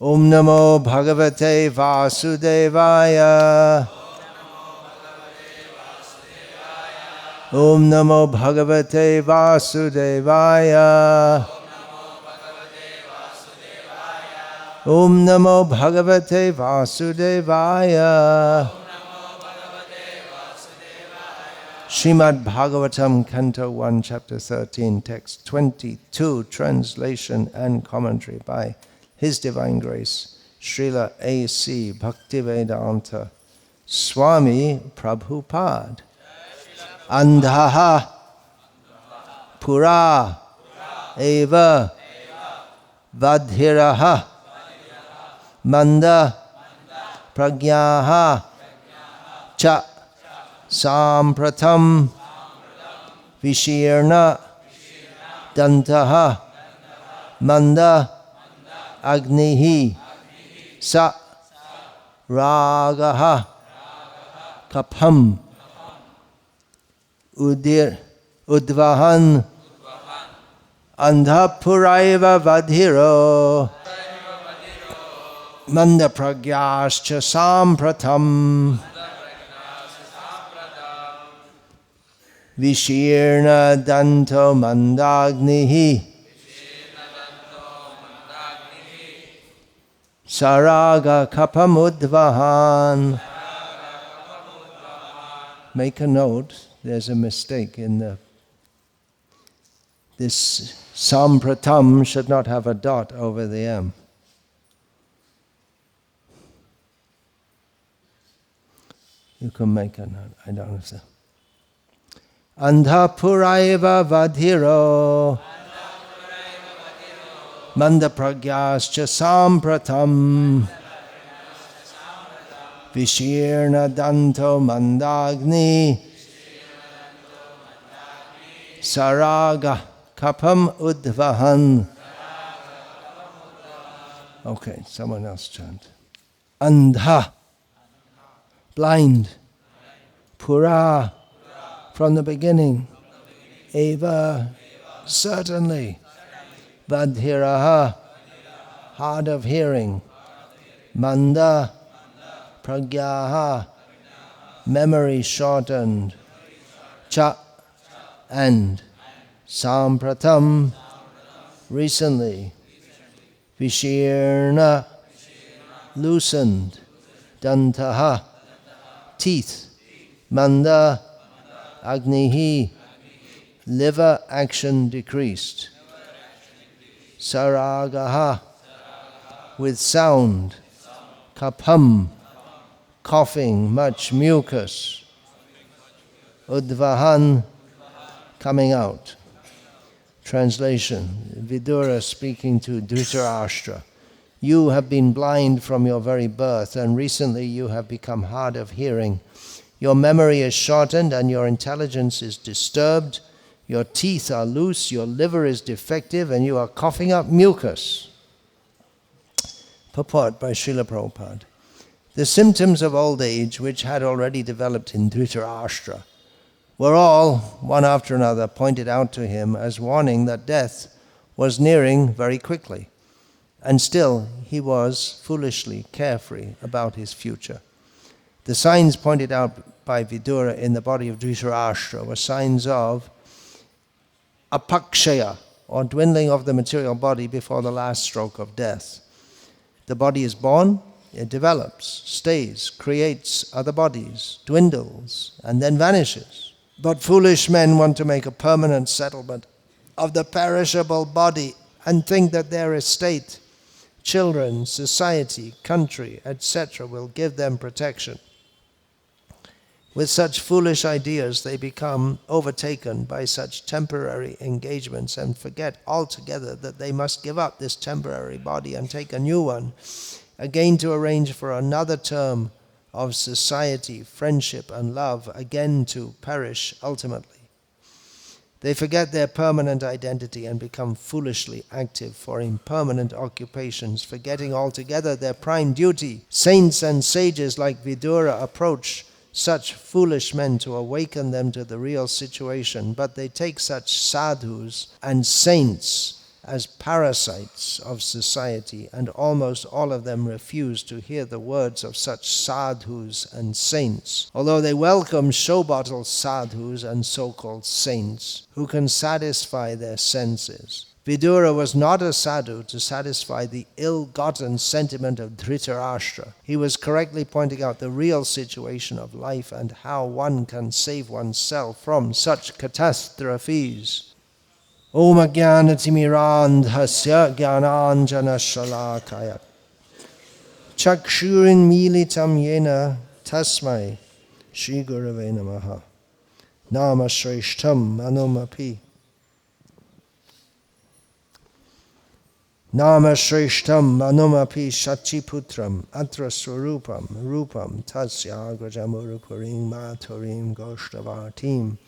Om Namo Bhagavate Vasudevaya. Om Namo Bhagavate Vasudevaya. Om Namo Bhagavate Vasudevaya. Srimad Bhagavatam, Canto 1, Chapter 13, Text 22, Translation and Commentary by His Divine Grace, Srila A.C. Bhaktivedanta Swami Prabhupada. Andhaha Pura Eva Vadhiraha Manda Pragyaha Cha Sampratam Vishirna Dantaha Manda Agnihi Sa Ragaha Kapam Udvahan Andhapuraiva Vadhiro Manda Pragyascha Sampratam Vishirna Danto Mandagnihi Saraga Kapamudvahan. Make a note, there's a mistake in this Sampratam should not have a dot over the M. You can make a note, I don't know. Andhapuraiva Vadhiro Manda Pragyascha Sampratam Vishirna Danto Mandagni Saraga Kapam Udvahan. Okay, someone else chant. Andha, blind. Pura, from the beginning. Eva, certainly. Vadhiraha, hard of hearing. Manda, pragyaha, memory shortened. Cha, and. Sampratam, recently. Vishirna, loosened. Dantaha, teeth. Manda, agnihi, liver action decreased. Saragaha, with sound. Kapam, coughing, much mucus. Udvahan, coming out. Translation. Vidura speaking to Dhritarashtra. You have been blind from your very birth, and recently you have become hard of hearing. Your memory is shortened and your intelligence is disturbed. Your teeth are loose, your liver is defective, and you are coughing up mucus. Purport by Srila Prabhupada. The symptoms of old age, which had already developed in Dhritarashtra, were all, one after another, pointed out to him as warning that death was nearing very quickly. And still, he was foolishly carefree about his future. The signs pointed out by Vidura in the body of Dhritarashtra were signs of apakshaya, or dwindling of the material body before the last stroke of death. The body is born, it develops, stays, creates other bodies, dwindles, and then vanishes. But foolish men want to make a permanent settlement of the perishable body and think that their estate, children, society, country, etc. will give them protection. With such foolish ideas, they become overtaken by such temporary engagements and forget altogether that they must give up this temporary body and take a new one, again to arrange for another term of society, friendship, and love, again to perish ultimately. They forget their permanent identity and become foolishly active for impermanent occupations, forgetting altogether their prime duty. Saints and sages like Vidura approach such foolish men to awaken them to the real situation, but they take such sadhus and saints as parasites of society, and almost all of them refuse to hear the words of such sadhus and saints, although they welcome show-bottle sadhus and so-called saints who can satisfy their senses. Vidura was not a sadhu to satisfy the ill-gotten sentiment of Dhritarashtra. He was correctly pointing out the real situation of life and how one can save oneself from such catastrophes. Om Ajnanatirmirandhasya Jnananjana Shalakaya Chakshurin Militam Yena Tasmai Shri Gurave Namaha Nama Shreshtam Manumapi Nama Shreshtam Manumapi Shachiputram Atra Swarupam Rupam Tasya Grajamurupurim Maturim Goshtavatim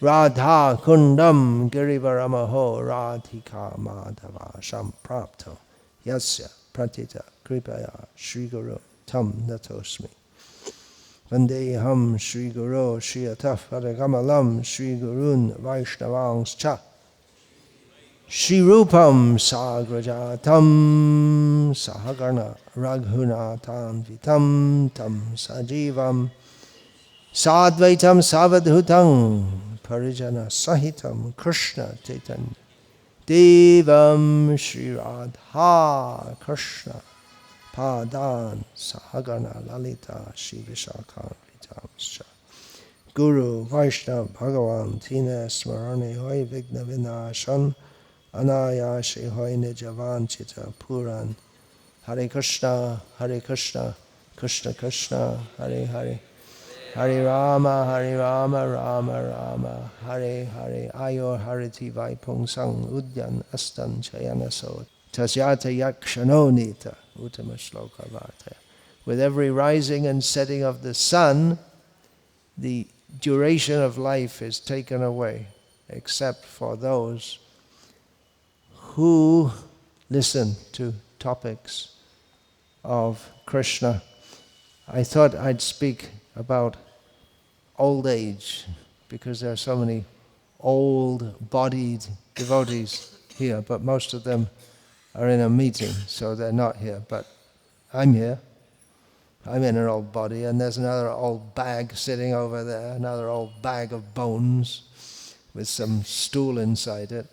Radha Kundam Girivaramaho Radhika Madhava Samprapto Yasya Pratita Kripaya Shri Guru Tam Natosmi Vandeham Shri Guru Shri Ataf Padagamalam Shri Gurun Vaishnavans Cha Shri Rupam Sagrajatam Sahagarna Raghunatan Vitam Tam Sajivam Sadvaitam Savadhutam Parijana Sahitam Krishna Chaitanya Devam Shri Radha Krishna Padan Sahagana Lalita Shri Vishakhan Vitamscha Guru Vaishnav Bhagavan Tina Smarani Hoy Vigna Vinashan Anayashe Hoy Nijavan Chita Puran Hare Krishna Krishna Krishna Hare Hare Hare Rama, Rama Rama, Hare Hare, Ayor Hariti Vaipung Sang, Udyan Astan Chayana So, Tasyata Yakshanonita, Uttama Shloka Vata. With every rising and setting of the sun, the duration of life is taken away, except for those who listen to topics of Krishna. I thought I'd speak about old age, because there are so many old-bodied devotees here, but most of them are in a meeting, so they're not here. But I'm here. I'm in an old body, and there's another old bag sitting over there, another old bag of bones with some stool inside it.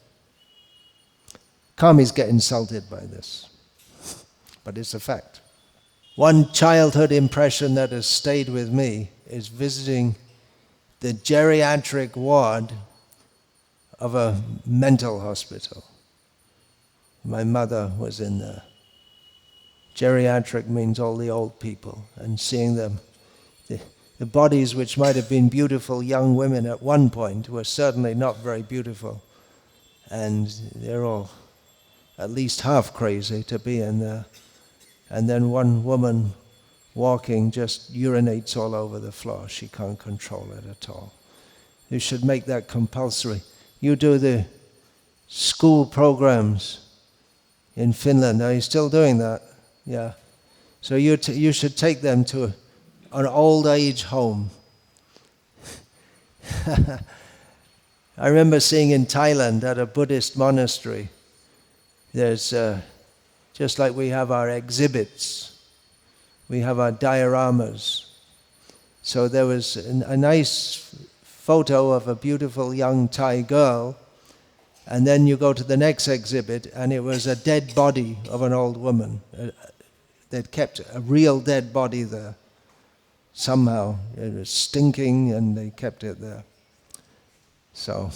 Kamis get insulted by this, but it's a fact. One childhood impression that has stayed with me is visiting the geriatric ward of a mental hospital. My mother was in there. Geriatric means all the old people, and seeing them, the bodies which might have been beautiful young women at one point were certainly not very beautiful, and they're all at least half crazy to be in there. And then one woman walking just urinates all over the floor. She can't control it at all. You should make that compulsory. You do the school programs in Finland. Are you still doing that? Yeah. So you should take them to an old age home. I remember seeing in Thailand at a Buddhist monastery, there's just like we have our exhibits, we have our dioramas. So there was a nice photo of a beautiful young Thai girl, and then you go to the next exhibit, and it was a dead body of an old woman. They'd kept a real dead body there. Somehow it was stinking, and they kept it there. So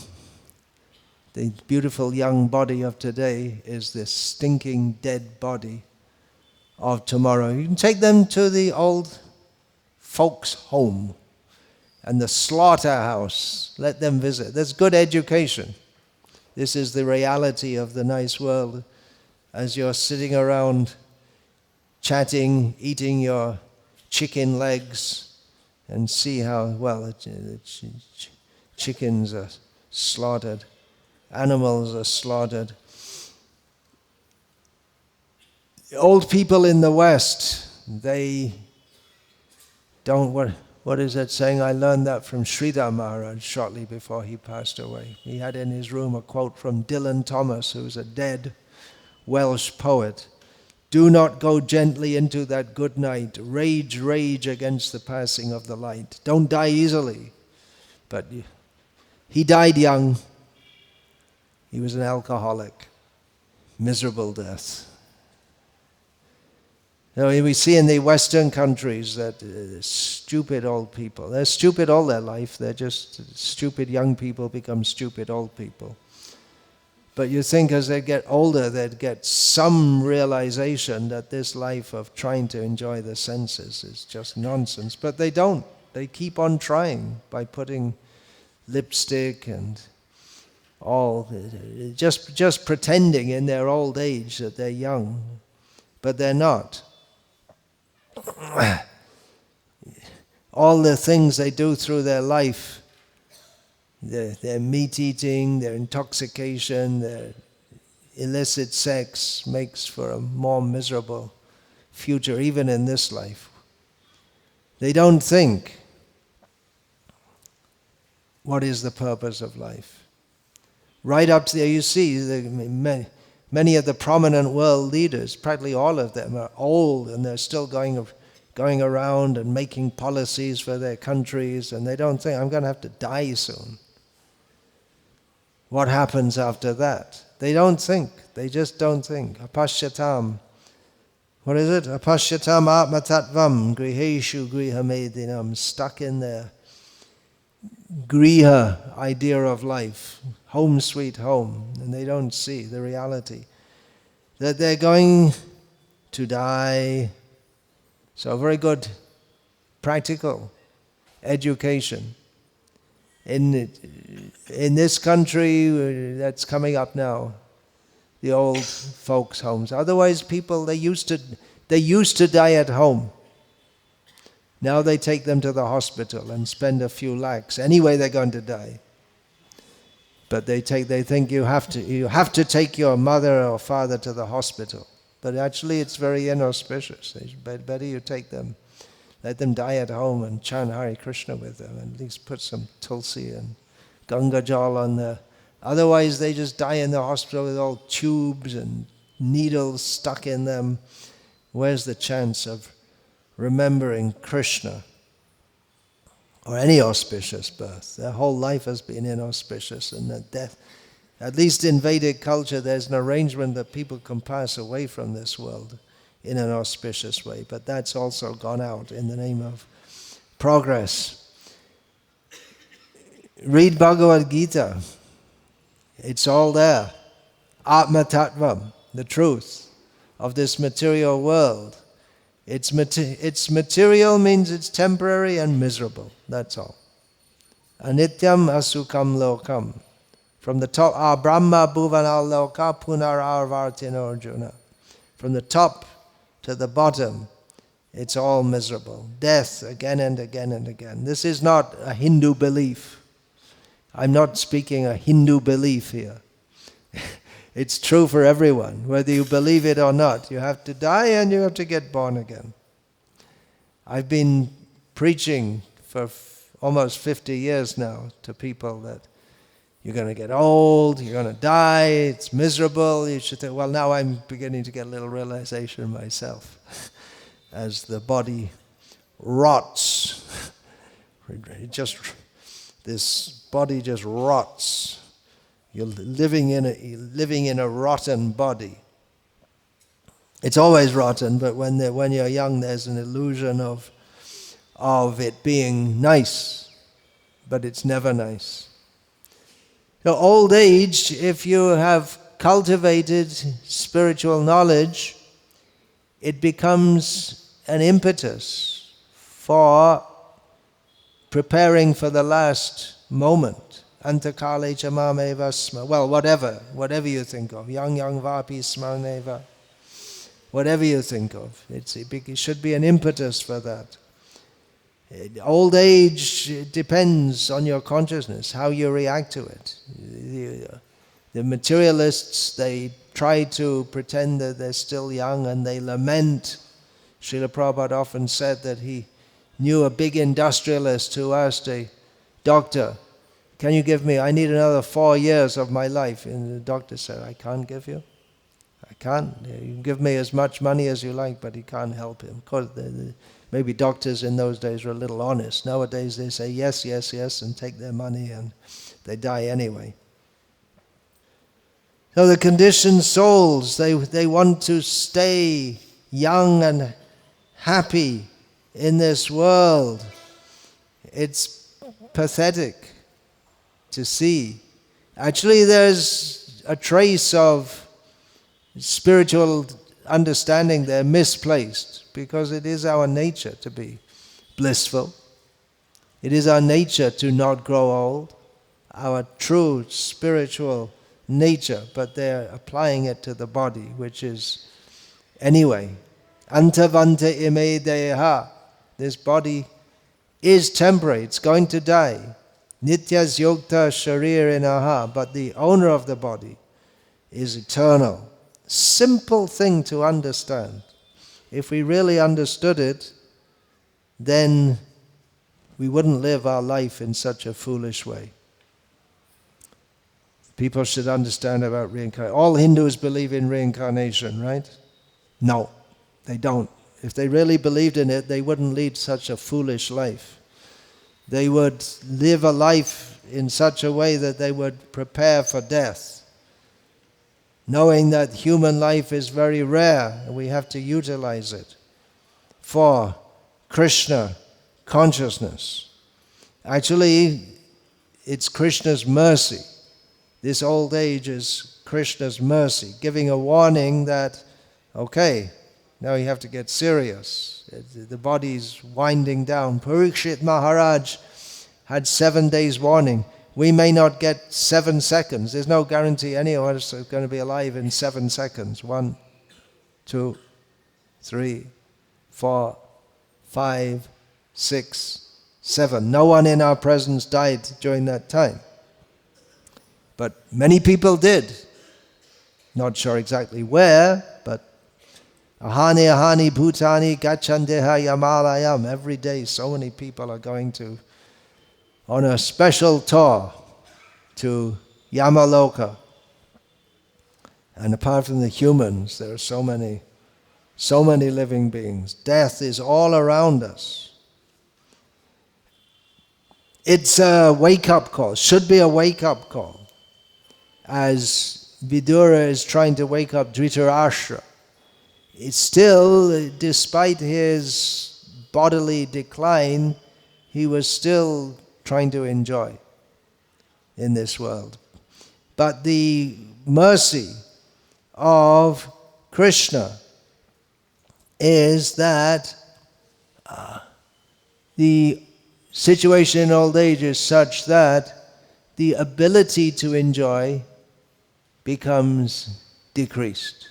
the beautiful young body of today is this stinking dead body of tomorrow. You can take them to the old folks' home and the slaughterhouse. Let them visit. There's good education. This is the reality of the nice world. As you're sitting around chatting, eating your chicken legs, and see how, well, chickens are slaughtered. Animals are slaughtered. Old people in the West, they don't, what what is that saying? I learned that from Sridhar Maharaj shortly before he passed away. He had in his room a quote from Dylan Thomas, who's a dead Welsh poet. Do not go gently into that good night. Rage, rage against the passing of the light. Don't die easily. But he died young. He was an alcoholic. Miserable death. We see in the Western countries that stupid old people, they're stupid all their life, they're just stupid young people become stupid old people. But you think as they get older, they'd get some realization that this life of trying to enjoy the senses is just nonsense. But they don't. They keep on trying by putting lipstick and all, just pretending in their old age that they're young. But they're not. All the things they do through their life, their meat eating, their intoxication, their illicit sex makes for a more miserable future, even in this life. They don't think, what is the purpose of life? Right up there you see many of the prominent world leaders, practically all of them are old and they're still going around and making policies for their countries, and they don't think, I'm going to have to die soon. What happens after that? They don't think. They just don't think. Apashyatam. What is it? Apashyatam atmatatvam griheshu grihamedinam. Stuck in their griha idea of life. Home sweet home. And they don't see the reality. That they're going to die. So very good practical education. In this country that's coming up now, the old folks' homes. Otherwise, people they used to die at home. Now they take them to the hospital and spend a few lakhs. Anyway, they're going to die. But they think you have to take your mother or father to the hospital. But actually, it's very inauspicious. Better you take them. Let them die at home and chant Hare Krishna with them, and at least put some tulsi and Ganga Jal on there. Otherwise, they just die in the hospital with all tubes and needles stuck in them. Where's the chance of remembering Krishna or any auspicious birth? Their whole life has been inauspicious, and that death. At least in Vedic culture, there's an arrangement that people can pass away from this world in an auspicious way, but that's also gone out in the name of progress. Read Bhagavad Gita. It's all there. Atma Tattvam, the truth of this material world. It's material means it's temporary and miserable. That's all. Anityam asukam lokam. From the top, Brahma bhuvanal loka punar arvartino arjuna. From the top to the bottom, it's all miserable. Death again and again and again. This is not a Hindu belief. I'm not speaking a Hindu belief here. It's true for everyone. Whether you believe it or not, you have to die and you have to get born again. I've been preaching for almost 50 years now to people that you're going to get old, you're going to die, it's miserable. You should think, well, now I'm beginning to get a little realization myself. As the body rots, this body just rots. You're living in a rotten body. It's always rotten, but when you're young, there's an illusion of it being nice, but it's never nice. So old age, if you have cultivated spiritual knowledge, it becomes an impetus for preparing for the last moment. Antakale chamameva sma. Well, whatever you think of. Yang vapi smarneva. Whatever you think of. It should be an impetus for that. Old age depends on your consciousness, how you react to it. The materialists, they try to pretend that they're still young and they lament. Srila Prabhupada often said that he knew a big industrialist who asked a doctor, can you give me, I need another 4 years of my life. And the doctor said, I can't give you. I can't. You can give me as much money as you like, but you can't help him. Of course, maybe doctors in those days were a little honest. Nowadays they say yes, yes, yes, and take their money, and they die anyway. So the conditioned souls, they want to stay young and happy in this world. It's pathetic to see. Actually, there's a trace of spiritual understanding there misplaced, because it is our nature to be blissful. It is our nature to not grow old, our true spiritual nature, but they're applying it to the body, which is, anyway, antavanta ime deha. This body is temporary, it's going to die. Nityas yokta sharirinaha, but the owner of the body is eternal. Simple thing to understand. If we really understood it, then we wouldn't live our life in such a foolish way. People should understand about reincarnation. All Hindus believe in reincarnation, right? No, they don't. If they really believed in it, they wouldn't lead such a foolish life. They would live a life in such a way that they would prepare for death, knowing that human life is very rare and we have to utilize it for Krishna consciousness. Actually, it's Krishna's mercy. This old age is Krishna's mercy, giving a warning that, okay, now you have to get serious. The body's winding down. Parikshit Maharaj had 7 days warning. We may not get 7 seconds. There's no guarantee any of us are going to be alive in 7 seconds. 1, 2, 3, 4, 5, 6, 7. No one in our presence died during that time. But many people did. Not sure exactly where, but ahani ahani bhutani gachandeha yamalayam. Every day so many people are going on a special tour to Yamaloka. And apart from the humans, there are so many living beings. Death is all around us. It's a wake-up call. Should be a wake-up call. As Vidura is trying to wake up Dhritarashtra, it's still, despite his bodily decline, he was still trying to enjoy in this world. But the mercy of Krishna is that the situation in old age is such that the ability to enjoy becomes decreased.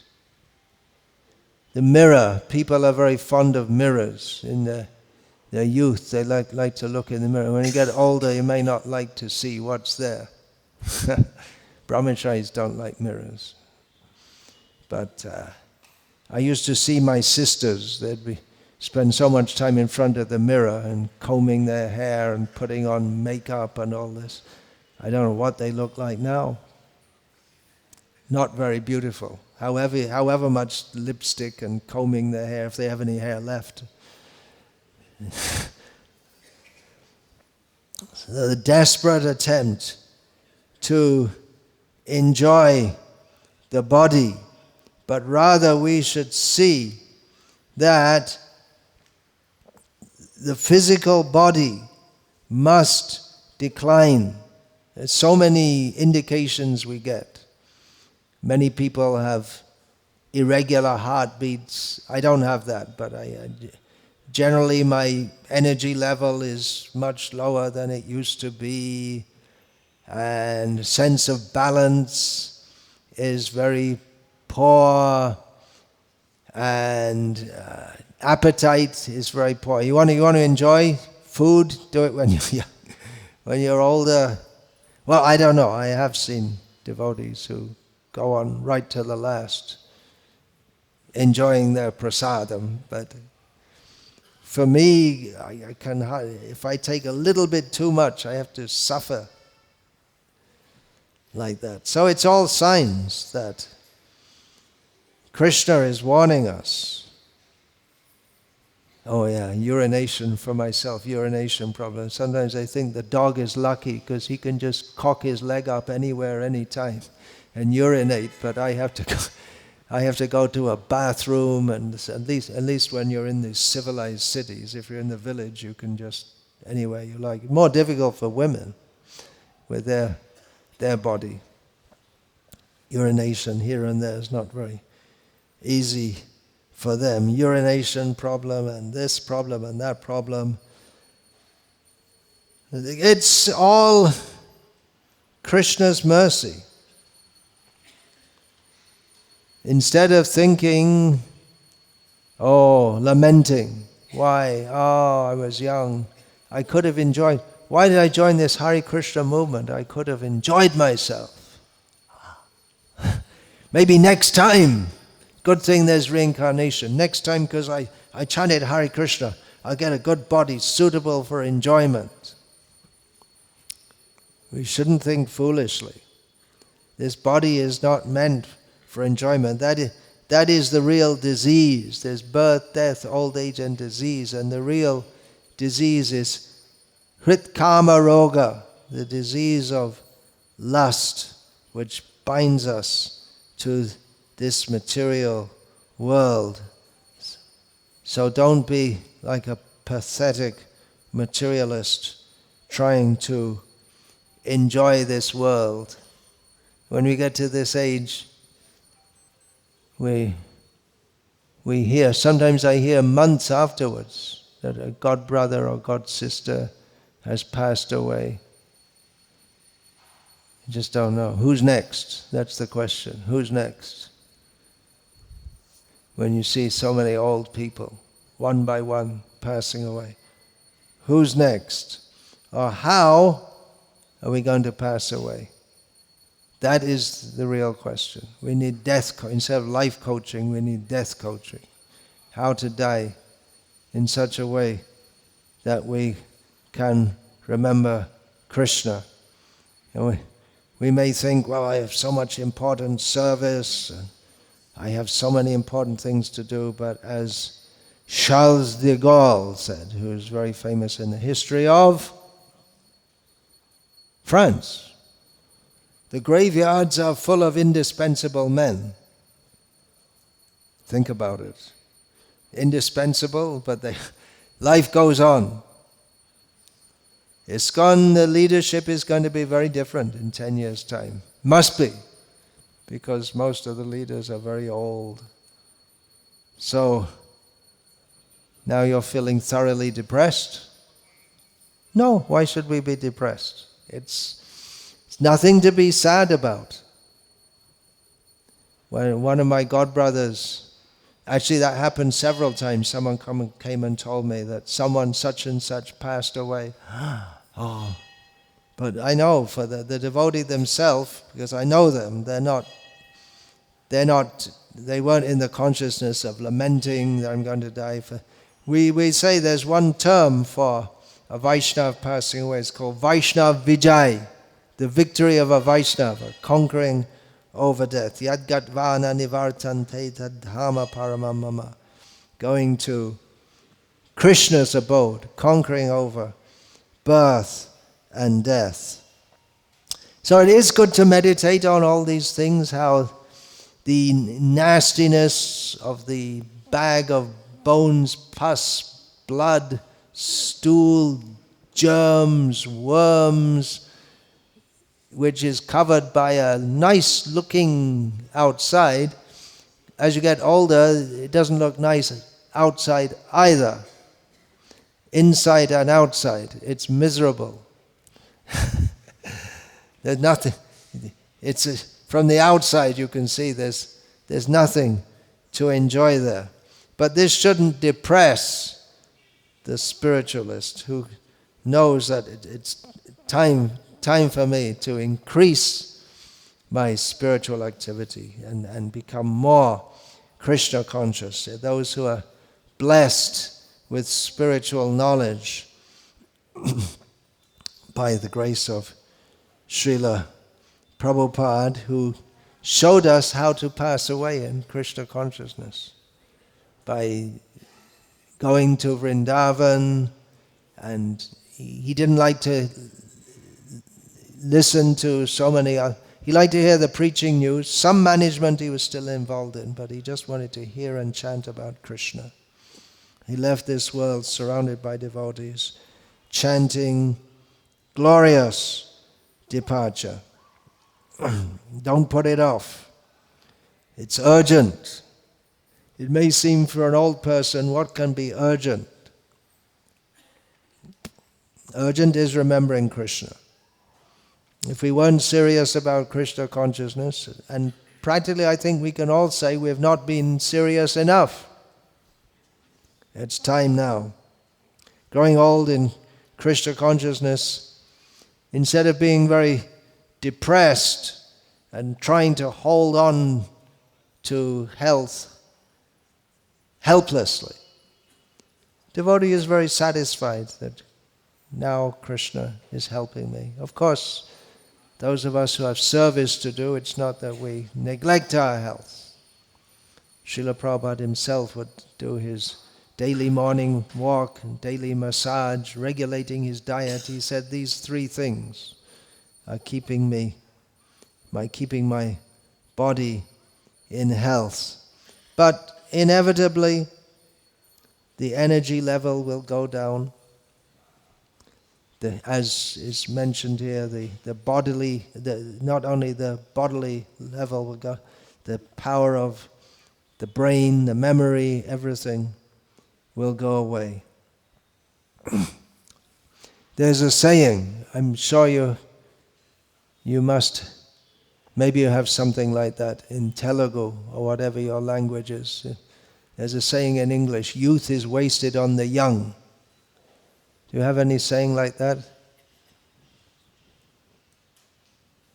The mirror, people are very fond of mirrors. In their youth, they like to look in the mirror. When you get older, you may not like to see what's there. Brahmacharis don't like mirrors. But I used to see my sisters. They'd spend so much time in front of the mirror and combing their hair and putting on makeup and all this. I don't know what they look like now. Not very beautiful. However much lipstick and combing their hair, if they have any hair left. So the desperate attempt to enjoy the body, but rather we should see that the physical body must decline. There's so many indications we get. Many people have irregular heartbeats. I don't have that, but generally my energy level is much lower than it used to be, and sense of balance is very poor, and appetite is very poor. You want to enjoy food? Do it when you're older. Well, I don't know. I have seen devotees who go on right to the last, enjoying their prasadam, but For me, I can, if I take a little bit too much, I have to suffer like that. So it's all signs that Krishna is warning us. Oh yeah, urination for myself, urination problem. Sometimes I think the dog is lucky because he can just cock his leg up anywhere, anytime and urinate, but I have to go to a bathroom, and at least when you're in these civilized cities, if you're in the village, you can just anywhere you like. More difficult for women with their body. Urination here and there is not very easy for them. Urination problem and this problem and that problem. It's all Krishna's mercy. Instead of thinking, lamenting, why? I was young. I could have enjoyed. Why did I join this Hare Krishna movement? I could have enjoyed myself. Maybe next time. Good thing there's reincarnation. Next time, because I chanted Hare Krishna, I'll get a good body suitable for enjoyment. We shouldn't think foolishly. This body is not meant for enjoyment. That is the real disease. There's birth, death, old age, and disease. And the real disease is Hritkama Roga, the disease of lust, which binds us to this material world. So don't be like a pathetic materialist trying to enjoy this world. When we get to this age, we hear, sometimes I hear months afterwards, that a god brother or god sister has passed away. You just don't know. Who's next? That's the question. Who's next? When you see so many old people, one by one, passing away. Who's next? Or how are we going to pass away? That is the real question. We need instead of life coaching, we need death coaching. How to die in such a way that we can remember Krishna. And we may think, well, I have so much important service, and I have so many important things to do, but as Charles de Gaulle said, who is very famous in the history of France, the graveyards are full of indispensable men. Think about it. Indispensable, but life goes on. ISKCON, the leadership is going to be very different in 10 years' time. Must be, because most of the leaders are very old. So, now you're feeling thoroughly depressed? No, why should we be depressed? It's nothing to be sad about. When one of my godbrothers, actually that happened several times, someone came and told me that someone such and such passed away. But I know for the devotee themselves, because I know them, they weren't in the consciousness of lamenting that I'm going to die. We say there's one term for a Vaishnava passing away, it's called Vaishnava Vijay, the victory of a Vaishnava, conquering over death. Yadgatvana nivartante tadhama paramamama, going to Krishna's abode, conquering over birth and death. So it is good to meditate on all these things, how the nastiness of the bag of bones, pus, blood, stool, germs, worms, which is covered by a nice looking outside, as you get older, it doesn't look nice outside either. Inside and outside, it's miserable. There's nothing. From the outside you can see there's nothing to enjoy there. But this shouldn't depress the spiritualist who knows that it's time for me to increase my spiritual activity and become more Krishna conscious. Those who are blessed with spiritual knowledge by the grace of Srila Prabhupada, who showed us how to pass away in Krishna consciousness by going to Vrindavan, and he didn't like to listen to so many. He liked to hear the preaching news. Some management he was still involved in, but he just wanted to hear and chant about Krishna. He left this world surrounded by devotees, chanting glorious departure. Don't put it off. It's urgent. It may seem for an old person, what can be urgent? Urgent is remembering Krishna. If we weren't serious about Krishna consciousness, and practically I think we can all say we have not been serious enough. It's time now. Growing old in Krishna consciousness, instead of being very depressed and trying to hold on to health helplessly, devotee is very satisfied that now Krishna is helping me. Of course, those of us who have service to do, it's not that we neglect our health. Srila Prabhupada himself would do his daily morning walk and daily massage, regulating his diet. He said these three things are keeping my body in health. But inevitably, the energy level will go down. As is mentioned here, not only the bodily level will go, the power of the brain, the memory, everything will go away. There's a saying, I'm sure you must, maybe you have something like that in Telugu or whatever your language is. There's a saying in English, youth is wasted on the young. Do you have any saying like that?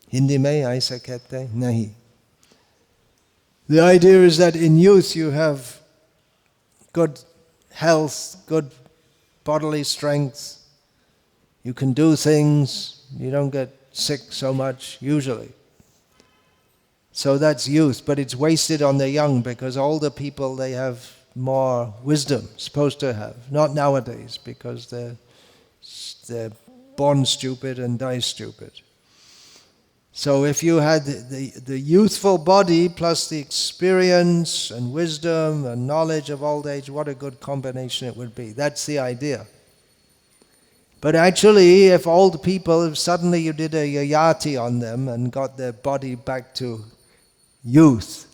Hindi mein aisa kehte hain? Nahi. The idea is that in youth you have good health, good bodily strength. You can do things. You don't get sick so much, usually. So that's youth, but it's wasted on the young because older people, they have more wisdom, supposed to have. Not nowadays, because they're born stupid and die stupid. So if you had the youthful body plus the experience and wisdom and knowledge of old age, what a good combination it would be. That's the idea. But actually, if old people, if suddenly you did a yayati on them and got their body back to youth,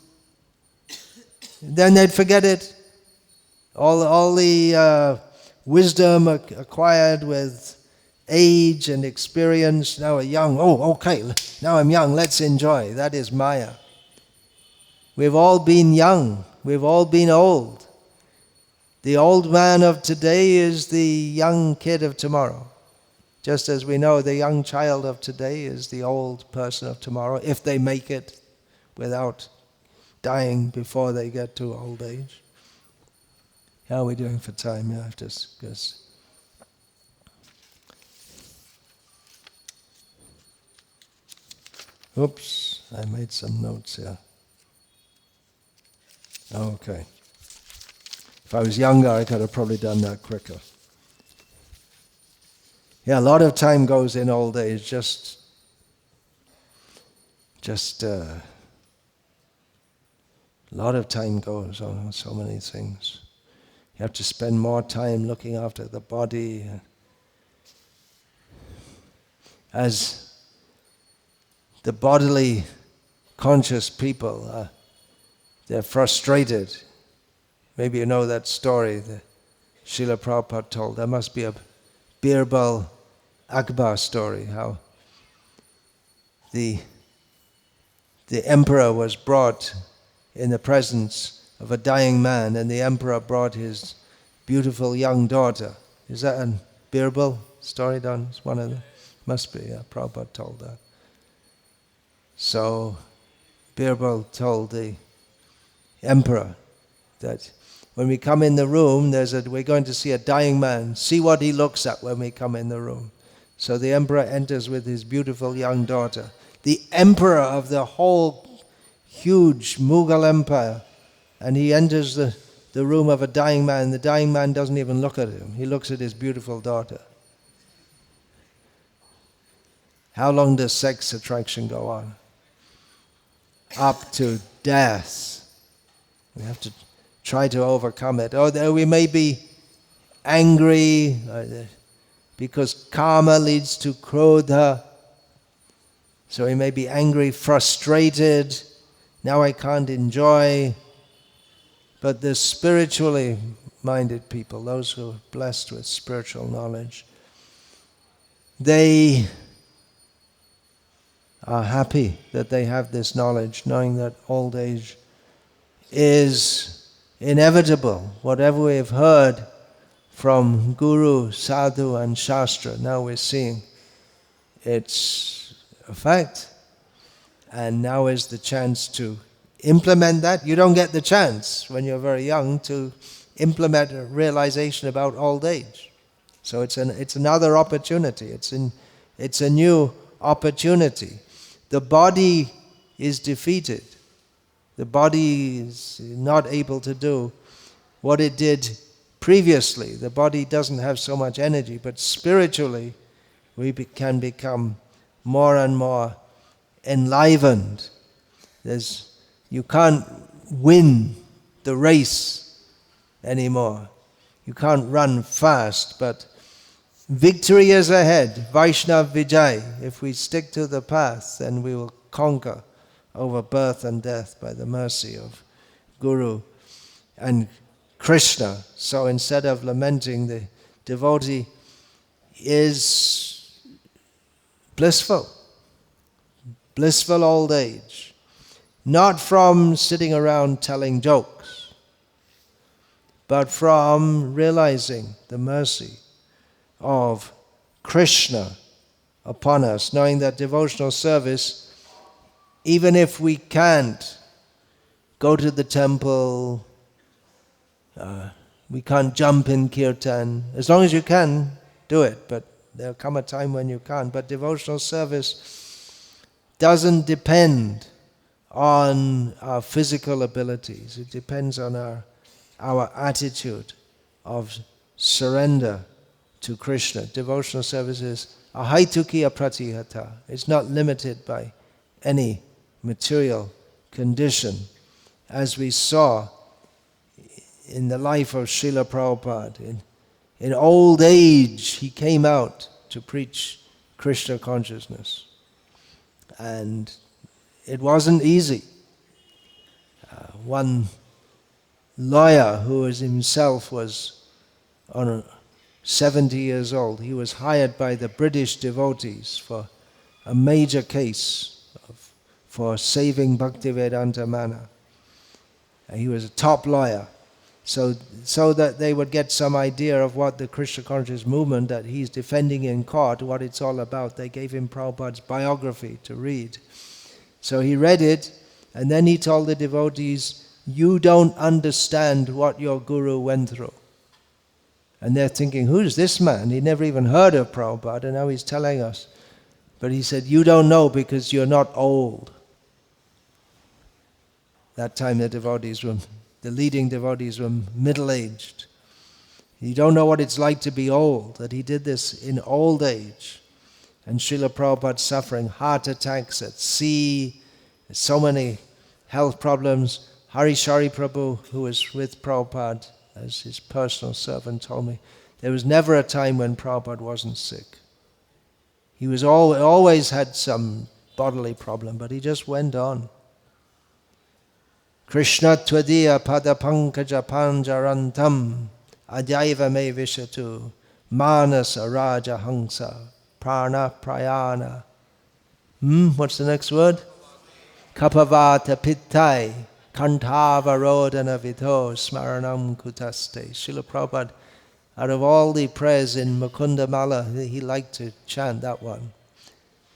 then they'd forget it. All the wisdom acquired with age and experience, now are young. Oh, okay, now I'm young, let's enjoy. That is Maya. We've all been young. We've all been old. The old man of today is the young kid of tomorrow. Just as we know the young child of today is the old person of tomorrow, if they make it without dying before they get to old age. How are we doing for time? Yeah, because oops, I made some notes here. Okay. If I was younger, I could have probably done that quicker. Yeah, a lot of time goes in old age, just a lot of time goes on so many things. You have to spend more time looking after the body. As the bodily conscious people, they're frustrated. Maybe you know that story that Srila Prabhupada told. There must be a Birbal Akbar story, how the emperor was brought in the presence of a dying man, and the emperor brought his beautiful young daughter. Is that a Birbal story done? It's one of them. Must be, yeah, Prabhupada told that. So Birbal told the emperor that When we come in the room, we're going to see a dying man. See what he looks at when we come in the room. So the emperor enters with his beautiful young daughter. The emperor of the whole huge Mughal empire. And he enters the room of a dying man. The dying man doesn't even look at him. He looks at his beautiful daughter. How long does sex attraction go on? Up to death. We have to try to overcome it. Or we may be angry because karma leads to krodha. So we may be angry, frustrated. Now I can't enjoy. But the spiritually minded people, those who are blessed with spiritual knowledge, they are happy that they have this knowledge, knowing that old age is inevitable. Whatever we have heard from Guru, Sadhu and Shastra, now we're seeing it's a fact. And now is the chance to implement that. You don't get the chance when you're very young to implement a realization about old age. So it's another opportunity. It's a new opportunity. The body is defeated. The body is not able to do what it did previously. The body doesn't have so much energy, but spiritually we can become more and more enlivened. You can't win the race anymore. You can't run fast, but victory is ahead. Vaishnav Vijay. If we stick to the path, then we will conquer over birth and death by the mercy of Guru and Krishna. So instead of lamenting, the devotee is blissful. Blissful old age. Not from sitting around telling jokes, but from realizing the mercy of Krishna upon us, knowing that devotional service, even if we can't go to the temple, we can't jump in kirtan, as long as you can, do it, but there'll come a time when you can't. But devotional service doesn't depend on our physical abilities. It depends on our attitude of surrender to Krishna. Devotional service is ahaitukiya pratihata. It's not limited by any material condition. As we saw in the life of Srila Prabhupada, in old age he came out to preach Krishna consciousness. And it wasn't easy. One lawyer who himself was 70 years old, he was hired by the British devotees for a major case for saving Bhaktivedanta Mana. And he was a top lawyer. So that they would get some idea of what the Krishna consciousness movement that he's defending in court, what it's all about, they gave him Prabhupada's biography to read. So he read it, and then he told the devotees, you don't understand what your guru went through. And they're thinking, who's this man? He never even heard of Prabhupada, and now he's telling us. But he said, you don't know because you're not old. That time the leading devotees were middle-aged. You don't know what it's like to be old, that he did this in old age. And Srila Prabhupada suffering heart attacks at sea, so many health problems. Harishari Prabhu, who was with Prabhupada as his personal servant, told me there was never a time when Prabhupada wasn't sick. He was always had some bodily problem, but he just went on. Krishna tvadiya padapankaja panjarantam adhyaiva me vishatu manasa raja hangsa prana prayana. What's the next word? Kapavata pittai kantavarodana vidho smaranam kutaste. Srila Prabhupada, out of all the prayers in Mukunda Mala, he liked to chant that one.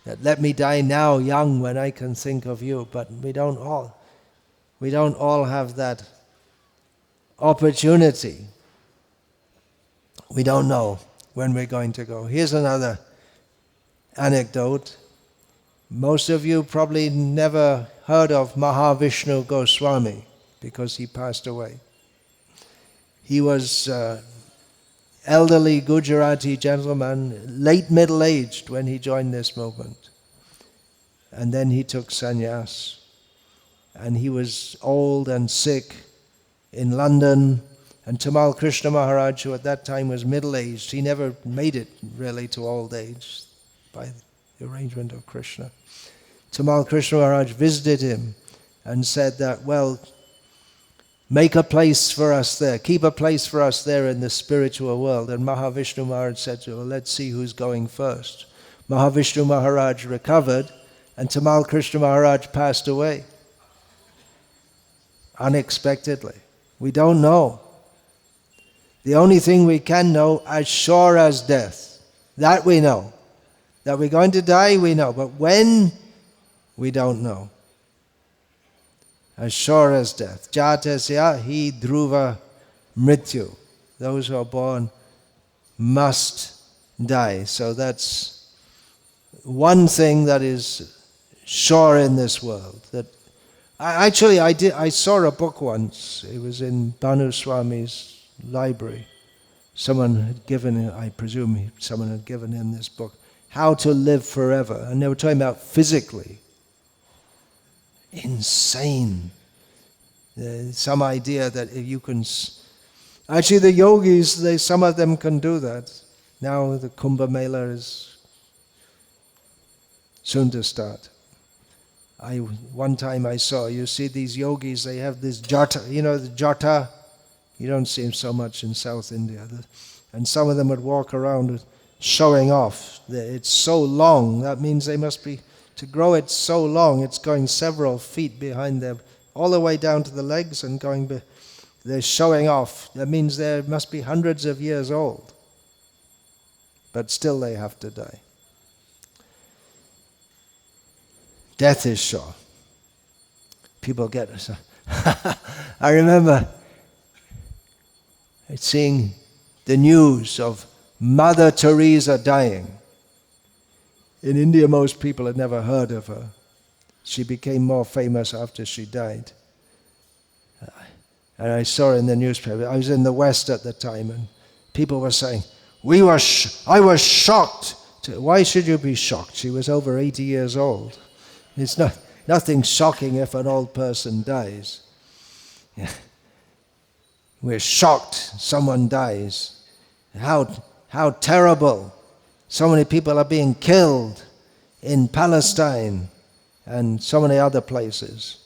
That let me die now young when I can think of you. But we don't all have that opportunity. We don't know when we're going to go. Here's another anecdote. Most of you probably never heard of Mahavishnu Goswami because he passed away. He was elderly Gujarati gentleman, late middle-aged when he joined this movement. And then he took sannyas. And he was old and sick in London. And Tamal Krishna Maharaj, who at that time was middle-aged, he never made it really to old age by the arrangement of Krishna. Tamal Krishna Maharaj visited him and said that, well, make a place for us there, keep a place for us there in the spiritual world. And Mahavishnu Maharaj said to him, well, let's see who's going first. Mahavishnu Maharaj recovered, and Tamal Krishna Maharaj passed away. Unexpectedly. We don't know. The only thing we can know, as sure as death, that we know. That we're going to die, we know. But when, we don't know. As sure as death. Jatasya hi dhruva mrityu. Those who are born must die. So that's one thing that is sure in this world. That I saw a book once. It was in Bhanu Swami's library. Someone had given him, I presume someone had given him this book, How to Live Forever. And they were talking about physically. Insane. Some idea that if you can... Actually, the yogis, some of them can do that. Now the Kumbh Mela is soon to start. One time I saw, you see these yogis, they have this jata, you know the jata? You don't see them so much in South India. And some of them would walk around showing off. It's so long, that means they must be, to grow it so long, it's going several feet behind them, all the way down to the legs and going, they're showing off. That means they must be hundreds of years old. But still they have to die. Death is sure. People get us. I remember seeing the news of Mother Teresa dying. In India, most people had never heard of her. She became more famous after she died. And I saw in the newspaper, I was in the West at the time, and people were saying, I was shocked. Why should you be shocked? She was over 80 years old. It's nothing shocking if an old person dies. Yeah. We're shocked someone dies. How terrible. So many people are being killed in Palestine and so many other places.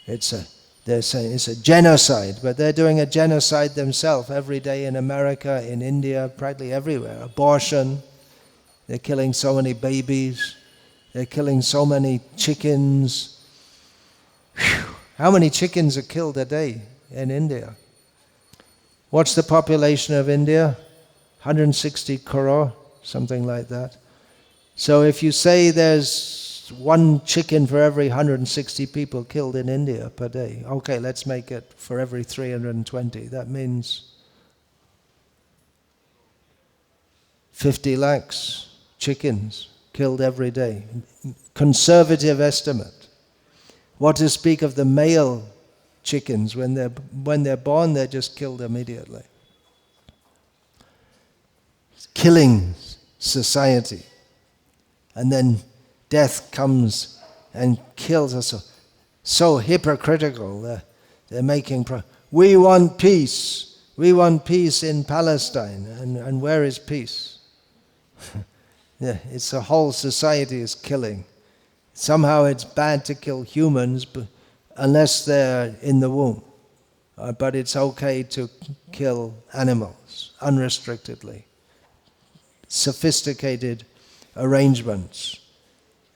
They're saying it's a genocide, but they're doing a genocide themselves every day in America, in India, practically everywhere. Abortion. They're killing so many babies. They're killing so many chickens. Whew. How many chickens are killed a day in India? What's the population of India? 160 crore, something like that. So if you say there's one chicken for every 160 people killed in India per day, okay, let's make it for every 320. That means 50 lakhs chickens killed every day. Conservative estimate. What to speak of the male chickens, when they're born, they're just killed immediately. Killing society. And then death comes and kills us. So hypocritical. They're making... We want peace. We want peace in Palestine. And where is peace? Yeah, it's the whole society is killing. Somehow it's bad to kill humans unless they're in the womb. But it's okay to kill animals unrestrictedly. Sophisticated arrangements.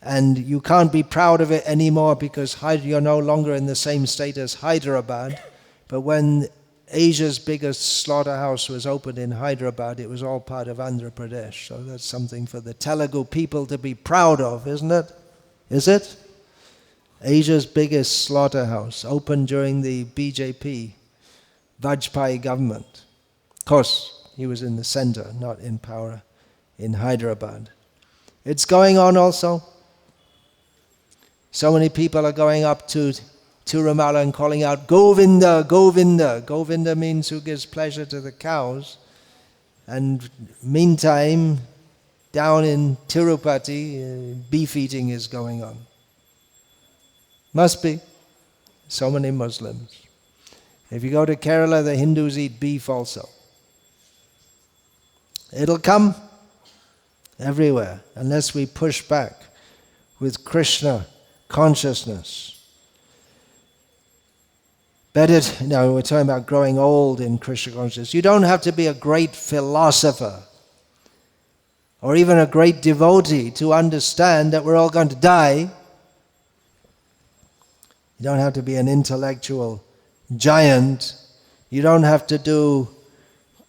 And you can't be proud of it anymore because you're no longer in the same state as Hyderabad. But when Asia's biggest slaughterhouse was opened in Hyderabad, it was all part of Andhra Pradesh. So that's something for the Telugu people to be proud of, isn't it? Is it? Asia's biggest slaughterhouse, opened during the BJP Vajpayee government. Of course, he was in the center, not in power in Hyderabad. It's going on also. So many people are going up to Tirumala and calling out, Govinda, Govinda. Govinda means who gives pleasure to the cows. And meantime, down in Tirupati, beef eating is going on. Must be. So many Muslims. If you go to Kerala, the Hindus eat beef also. It'll come everywhere unless we push back with Krishna consciousness. Better, we're talking about growing old in Krishna consciousness. You don't have to be a great philosopher or even a great devotee to understand that we're all going to die. You don't have to be an intellectual giant. You don't have to do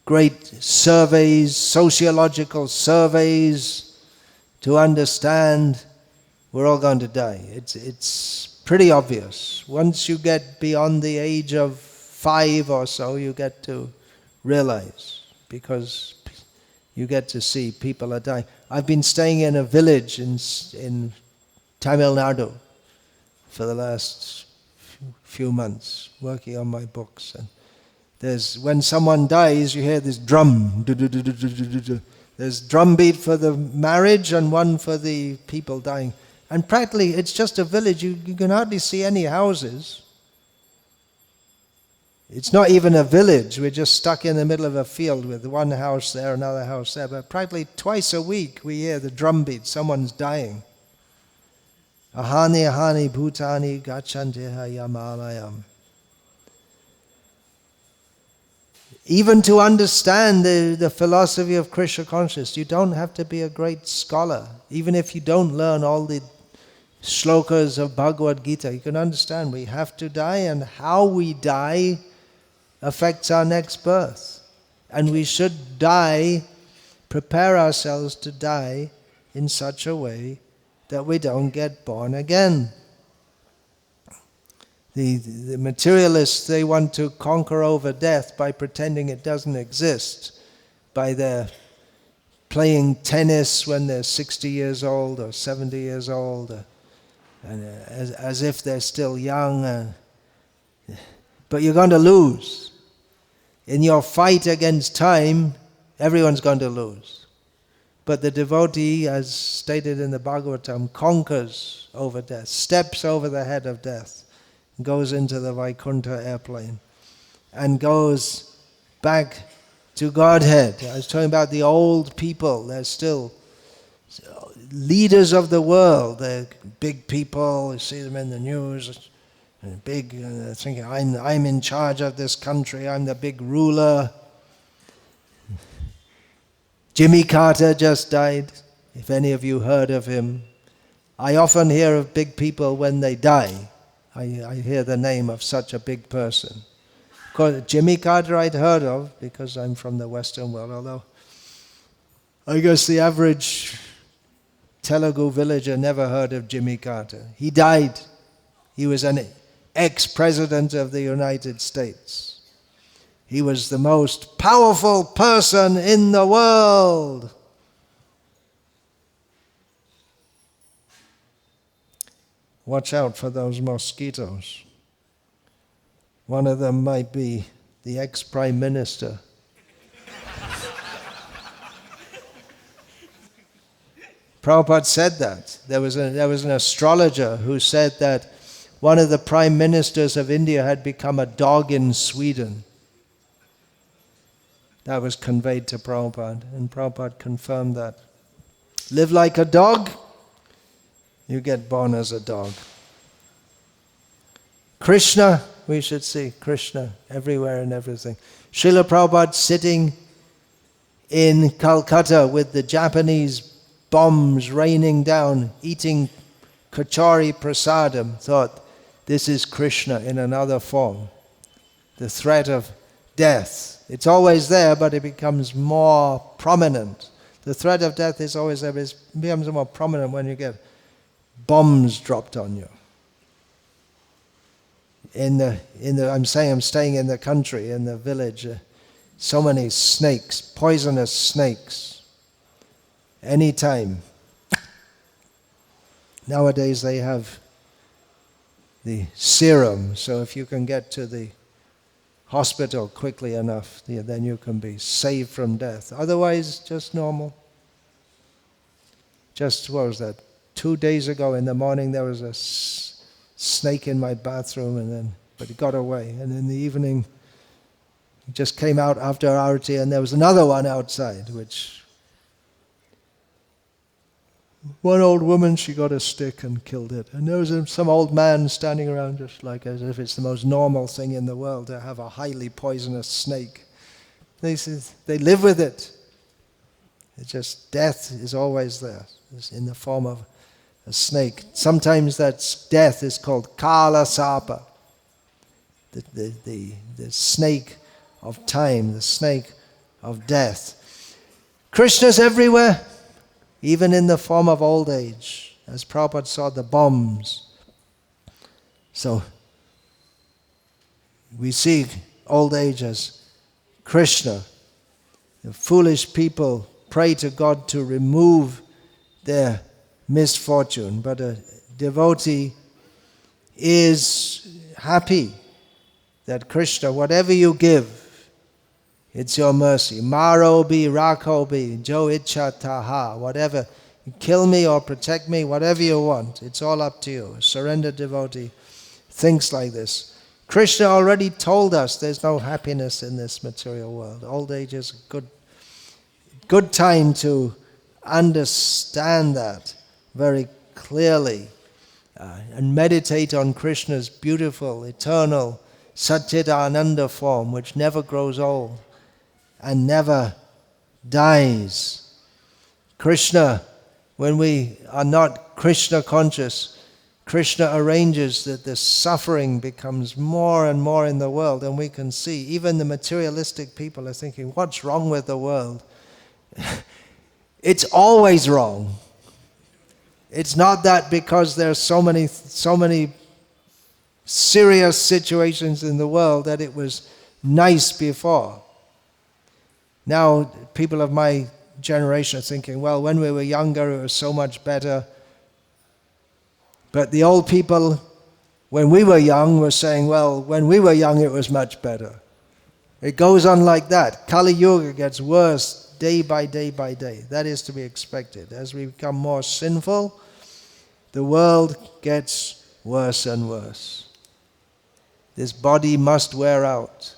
great surveys, sociological surveys, to understand we're all going to die. It's pretty obvious. Once you get beyond the age of 5 or so, you get to realize, because you get to see people are dying. I've been staying in a village in Tamil Nadu for the last few months, working on my books. And when someone dies, you hear this drum. There's drum beat for the marriage and one for the people dying. And practically, it's just a village. You can hardly see any houses. It's not even a village. We're just stuck in the middle of a field with one house there, another house there. But practically twice a week, we hear the drum beat. Someone's dying. Ahani ahani bhutani gachantiha yamalayam. Even to understand the philosophy of Krishna consciousness, you don't have to be a great scholar. Even if you don't learn all the shlokas of Bhagavad Gita, you can understand we have to die, and how we die affects our next birth. And we should die, prepare ourselves to die in such a way that we don't get born again. The materialists, they want to conquer over death by pretending it doesn't exist, by their playing tennis when they're 60 years old or 70 years old, and as if they're still young. But you're going to lose. In your fight against time, everyone's going to lose. But the devotee, as stated in the Bhagavatam, conquers over death, steps over the head of death, goes into the Vaikuntha airplane, and goes back to Godhead. I was talking about the old people. They're still leaders of the world. They're big people. You see them in the news. They're big, and they're thinking, I'm in charge of this country. I'm the big ruler. Jimmy Carter just died, if any of you heard of him. I often hear of big people when they die. I hear the name of such a big person. Of course, Jimmy Carter I'd heard of because I'm from the Western world, although I guess the average Telugu villager never heard of Jimmy Carter. He died. He was an ex-president of the United States. He was the most powerful person in the world. Watch out for those mosquitoes. One of them might be the ex-prime minister. Prabhupada said that. There was an astrologer who said that one of the prime ministers of India had become a dog in Sweden. That was conveyed to Prabhupada, and Prabhupada confirmed that. Live like a dog, you get born as a dog. Krishna, we should see Krishna everywhere and everything. Srila Prabhupada sitting in Calcutta with the Japanese bombs raining down, eating kachori prasadam, thought, this is Krishna in another form. The threat of death. It's always there, but it becomes more prominent. The threat of death is always there, but it becomes more prominent when you get bombs dropped on you. I'm staying in the country, in the village. So many snakes, poisonous snakes. Anytime. Nowadays they have the serum, so if you can get to the hospital quickly enough, then you can be saved from death. Otherwise, just normal. Just, what was that? 2 days ago in the morning there was a snake in my bathroom, but it got away. And in the evening, it just came out after Arati, and there was another one outside, which one old woman, she got a stick and killed it. And there was some old man standing around just like as if it's the most normal thing in the world to have a highly poisonous snake. They live with it. It's just death is always there. It's in the form of a snake. Sometimes that death is called Kala Sapa, the snake of time, the snake of death. Krishna's everywhere, even in the form of old age, as Prabhupada saw the bombs. So we see old age as Krishna. The foolish people pray to God to remove their misfortune, but a devotee is happy that Krishna, whatever you give, it's your mercy. Marobi, Rakobi, Jo Icha Taha, whatever. You kill me or protect me, whatever you want. It's all up to you. A surrendered devotee thinks like this. Krishna already told us there's no happiness in this material world. Old age is a good time to understand that very clearly and meditate on Krishna's beautiful, eternal, Satchidananda form, which never grows old and never dies. Krishna, when we are not Krishna conscious, Krishna arranges that the suffering becomes more and more in the world, and we can see even the materialistic people are thinking, what's wrong with the world? It's always wrong. It's not that because there's so many serious situations in the world that it was nice before. Now, people of my generation are thinking, well, when we were younger, it was so much better. But the old people, when we were young, were saying, well, when we were young, it was much better. It goes on like that. Kali Yuga gets worse day by day by day. That is to be expected. As we become more sinful, the world gets worse and worse. This body must wear out.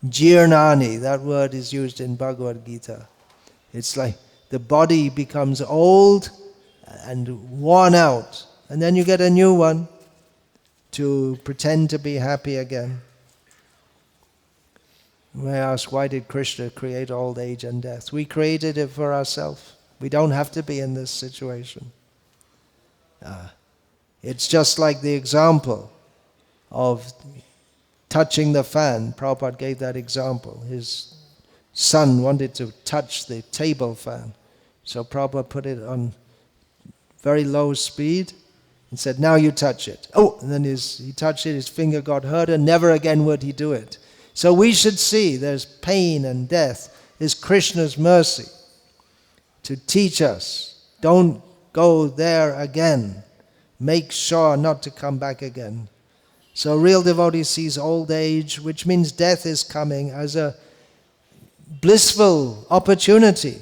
Jirnani, that word is used in Bhagavad Gita. It's like the body becomes old and worn out, and then you get a new one to pretend to be happy again. We ask, why did Krishna create old age and death? We created it for ourselves. We don't have to be in this situation. It's just like the example of touching the fan. Prabhupada gave that example. His son wanted to touch the table fan. So Prabhupada put it on very low speed and said, now you touch it. Oh, and then he touched it, his finger got hurt, and never again would he do it. So we should see there's pain and death. There's Krishna's mercy to teach us. Don't go there again. Make sure not to come back again. So a real devotee sees old age, which means death is coming, as a blissful opportunity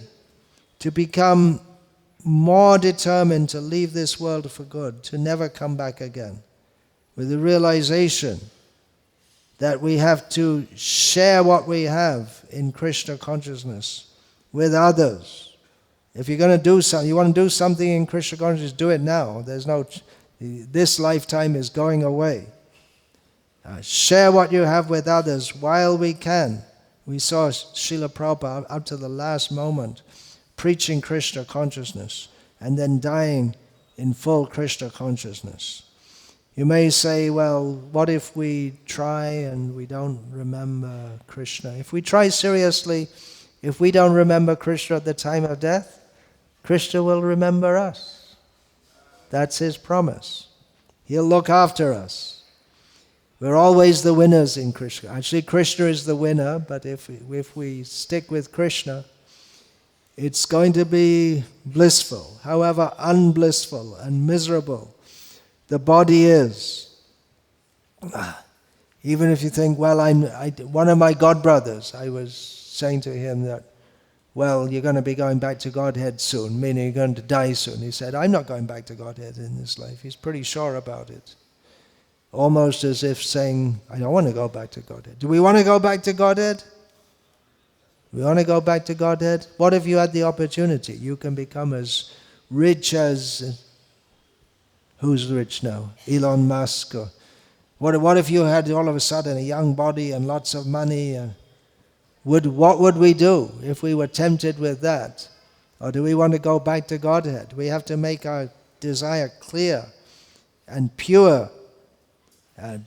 to become more determined to leave this world for good, to never come back again, with the realization that we have to share what we have in Krishna consciousness with others. If you're going to do something, you want to do something in Krishna consciousness, do it now. This lifetime is going away. Share what you have with others while we can. We saw Srila Prabhupada up to the last moment preaching Krishna consciousness and then dying in full Krishna consciousness. You may say, well, what if we try and we don't remember Krishna? If we try seriously, if we don't remember Krishna at the time of death, Krishna will remember us. That's his promise. He'll look after us. We're always the winners in Krishna. Actually, Krishna is the winner, but if we stick with Krishna, it's going to be blissful, however unblissful and miserable the body is. Even if you think, well, one of my godbrothers, I was saying to him that, well, you're going to be going back to Godhead soon, meaning you're going to die soon. He said, I'm not going back to Godhead in this life. He's pretty sure about it. Almost as if saying, I don't want to go back to Godhead. Do we want to go back to Godhead? We want to go back to Godhead? What if you had the opportunity? You can become as rich as, who's rich now? Elon Musk. Or what if you had all of a sudden a young body and lots of money? What would we do if we were tempted with that? Or do we want to go back to Godhead? We have to make our desire clear and pure.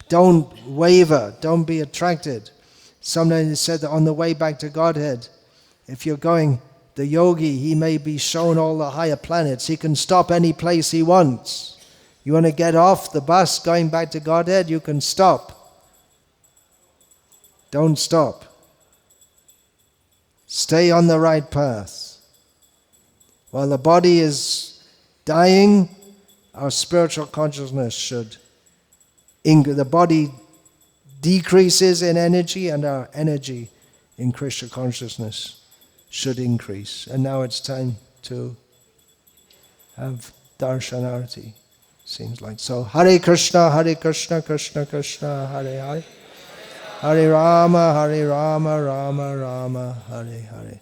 Don't waver, don't be attracted. Sometimes it's said that on the way back to Godhead, if you're going, the yogi, he may be shown all the higher planets. He can stop any place he wants. You want to get off the bus going back to Godhead, you can stop. Don't stop. Stay on the right path. While the body is dying, our spiritual consciousness should the body decreases in energy and our energy in Krishna consciousness should increase. And now it's time to have Darshan Arati, seems like. So Hare Krishna, Krishna Krishna, Hare Hare. Hare Rama, Rama Rama, Hare Hare.